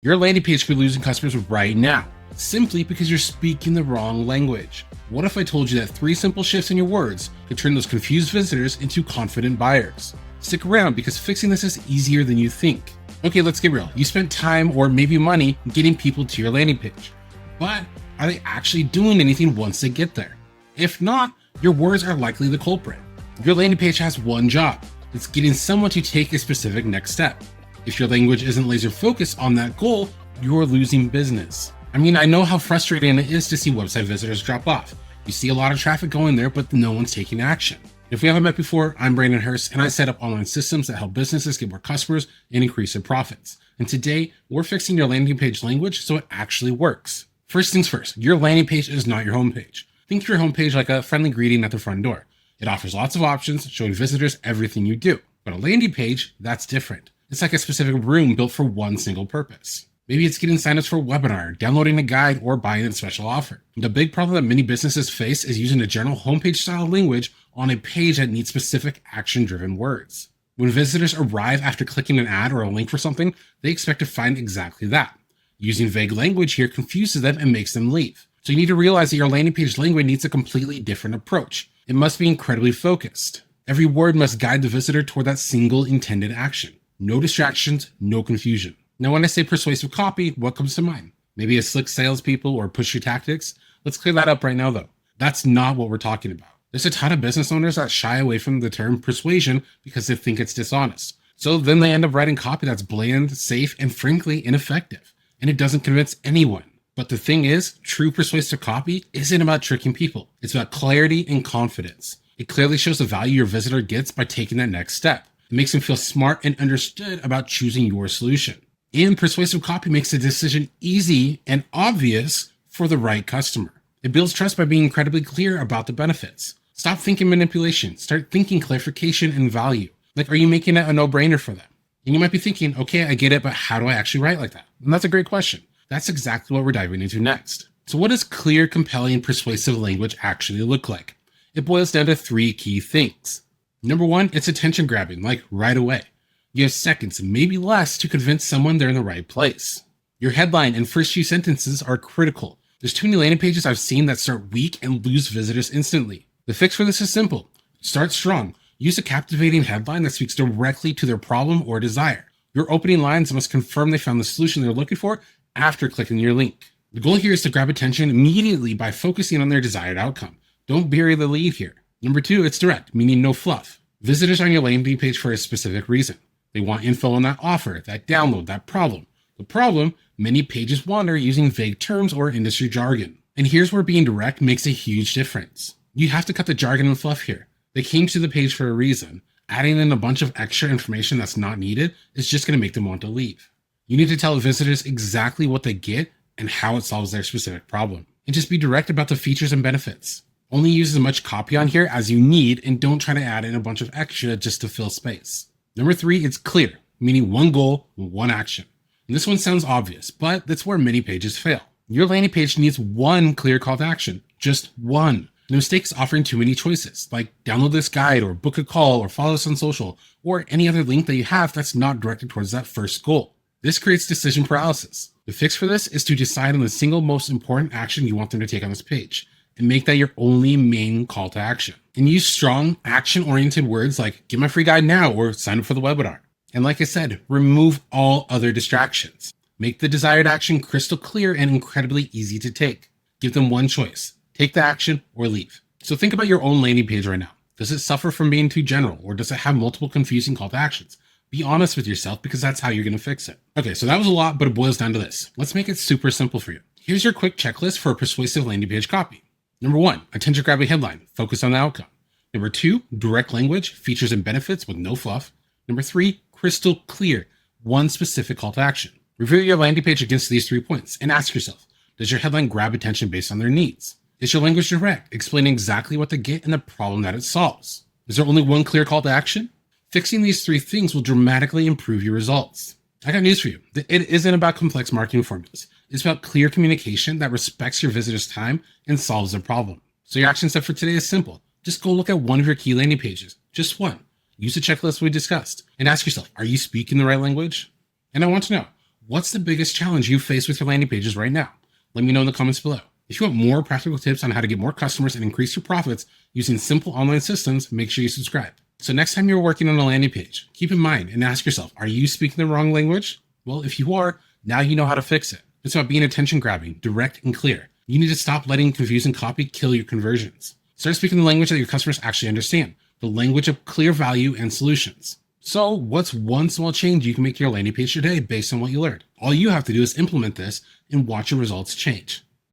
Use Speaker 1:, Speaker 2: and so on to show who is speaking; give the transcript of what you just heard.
Speaker 1: Your landing page could be losing customers right now, simply because you're speaking the wrong language. What if I told you that 3 simple shifts in your words could turn those confused visitors into confident buyers? Stick around because fixing this is easier than you think. Okay, let's get real. You spent time or maybe money getting people to your landing page, but are they actually doing anything once they get there? If not, your words are likely the culprit. Your landing page has one job. It's getting someone to take a specific next step. If your language isn't laser focused on that goal, you're losing business. I mean, I know how frustrating it is to see website visitors drop off. You see a lot of traffic going there, but no one's taking action. If we haven't met before, I'm Brandon Hurst, and I set up online systems that help businesses get more customers and increase their profits. And today, we're fixing your landing page language so it actually works. First things first, your landing page is not your homepage. Think of your homepage like a friendly greeting at the front door. It offers lots of options, showing visitors everything you do. But a landing page, that's different. It's like a specific room built for one single purpose. Maybe it's getting signups for a webinar, downloading a guide, or buying a special offer. The big problem that many businesses face is using a general homepage style language on a page that needs specific action-driven words. When visitors arrive after clicking an ad or a link for something, they expect to find exactly that. Using vague language here confuses them and makes them leave. So you need to realize that your landing page language needs a completely different approach. It must be incredibly focused. Every word must guide the visitor toward that single intended action. No distractions, no confusion. Now, when I say persuasive copy, what comes to mind? Maybe a slick salespeople or pushy tactics? Let's clear that up right now, though. That's not what we're talking about. There's a ton of business owners that shy away from the term persuasion because they think it's dishonest. So then they end up writing copy that's bland, safe, and frankly ineffective. And it doesn't convince anyone. But the thing is, true persuasive copy isn't about tricking people. It's about clarity and confidence. It clearly shows the value your visitor gets by taking that next step. It makes them feel smart and understood about choosing your solution. And persuasive copy makes the decision easy and obvious for the right customer. It builds trust by being incredibly clear about the benefits. Stop thinking manipulation. Start thinking clarification and value. Like, are you making it a no-brainer for them? And you might be thinking, okay, I get it, but how do I actually write like that? And that's a great question. That's exactly what we're diving into next. So what does clear, compelling, persuasive language actually look like? It boils down to 3 key things. Number 1, it's attention grabbing, like right away. You have seconds, maybe less, to convince someone they're in the right place. Your headline and first few sentences are critical. There's too many landing pages I've seen that start weak and lose visitors instantly. The fix for this is simple. Start strong. Use a captivating headline that speaks directly to their problem or desire. Your opening lines must confirm they found the solution they're looking for after clicking your link. The goal here is to grab attention immediately by focusing on their desired outcome. Don't bury the lead here. Number 2, it's direct, meaning no fluff. Visitors are on your landing page for a specific reason. They want info on that offer, that download, that problem. The problem, many pages wander using vague terms or industry jargon. And here's where being direct makes a huge difference. You have to cut the jargon and fluff here. They came to the page for a reason. Adding in a bunch of extra information that's not needed is just going to make them want to leave. You need to tell visitors exactly what they get and how it solves their specific problem. And just be direct about the features and benefits. Only use as much copy on here as you need and don't try to add in a bunch of extra just to fill space. Number 3, it's clear, meaning one goal, one action. And this one sounds obvious, but that's where many pages fail. Your landing page needs one clear call to action, just one. The mistake is offering too many choices, like download this guide or book a call or follow us on social or any other link that you have that's not directed towards that first goal. This creates decision paralysis. The fix for this is to decide on the single most important action you want them to take on this page and make that your only main call to action. And use strong, action-oriented words like get my free guide now or sign up for the webinar. And like I said, remove all other distractions. Make the desired action crystal clear and incredibly easy to take. Give them one choice. Take the action or leave. So think about your own landing page right now. Does it suffer from being too general or does it have multiple confusing call to actions? Be honest with yourself because that's how you're going to fix it. Okay, so that was a lot, but it boils down to this. Let's make it super simple for you. Here's your quick checklist for a persuasive landing page copy. Number 1, attention grabbing headline, focus on the outcome. Number 2, direct language, features and benefits with no fluff. Number 3, crystal clear, one specific call to action. Review your landing page against these 3 points and ask yourself, does your headline grab attention based on their needs? Is your language direct, explaining exactly what they get and the problem that it solves? Is there only one clear call to action? Fixing these 3 things will dramatically improve your results. I got news for you. It isn't about complex marketing formulas. It's about clear communication that respects your visitor's time and solves their problem. So your action step for today is simple. Just go look at one of your key landing pages. Just one. Use the checklist we discussed and ask yourself, are you speaking the right language? And I want to know, What's the biggest challenge you face with your landing pages right now? Let me know in the comments below. If you want more practical tips on how to get more customers and increase your profits using simple online systems, make sure you subscribe. So next time you're working on a landing page, keep in mind and ask yourself, are you speaking the wrong language? Well, if you are, now you know how to fix it. It's about being attention grabbing, direct and clear. You need to stop letting confusing copy kill your conversions. Start speaking the language that your customers actually understand, the language of clear value and solutions. So what's one small change you can make to your landing page today based on what you learned? All you have to do is implement this and watch your results change.